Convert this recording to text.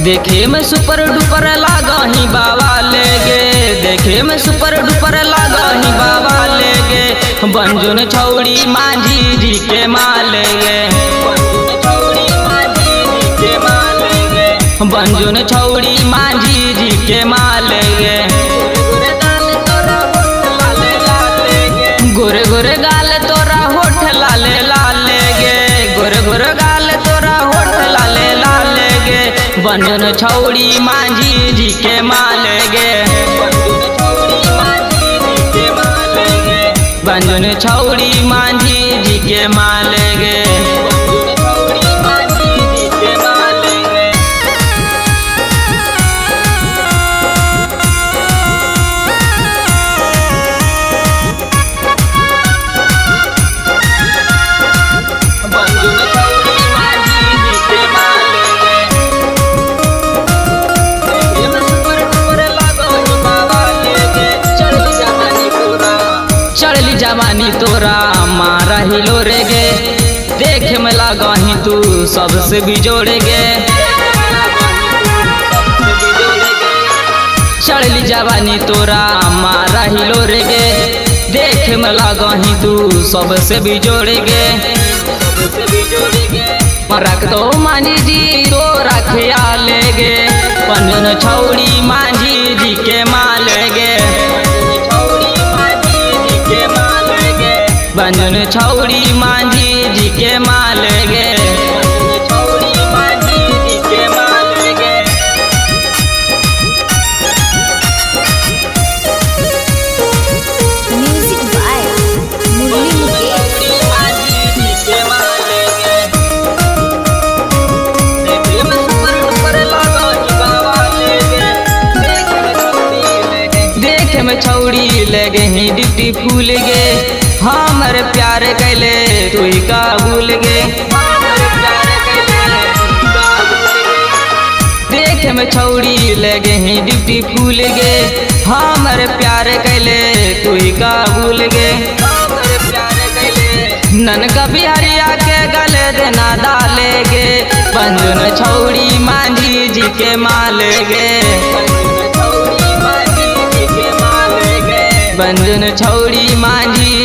देखे में super duper लागही बाबा लेगे, देखे में सुपर डुपर लागही बाबा लेगे। बंजुन छौड़ी माझी जी के मालेगे, बंजुन छौड़ी माझी जी के मालेगे। गोरे गोरे गाल तोरा होठ लाले लाले गे, गोरे गोरे गाल तोरा होठ लाले लाले गे। बंजुन छौड़ी माझी जी के मालेगे, बंजुन छौड़ी माझी जी के मालेगे। चढ़ली जवानी तोरा मारा हिलो रे गे, देखे में लागही तू सबसे बिजोड़े गे। चढ़ली जवानी तोरा मारा हिलो रे गे, देखे में लागही तू सबसे बिजोड़े गे। रख दो माझी जी तो रखिया लेगे, बंजुन छौड़ी माझी जी के मालेगे, बंजुन छौड़ी माझी जी के मालेगे। म्यूजिक बाय मुरली मुकेश। देखे में छौड़ी लगे ही डिप्टी फूल गे, हमर प्यार कैले तू ही का भूल गे। देखे में छौड़ी लगे ही डिप्टी फूल गे, हमर प्यार कैले तू ही का भूल गे। ननका बिहारिया के गले देना डालेगे, बंजुन छौड़ी माझी जी के मालेगे, बंजुन छौड़ी माझी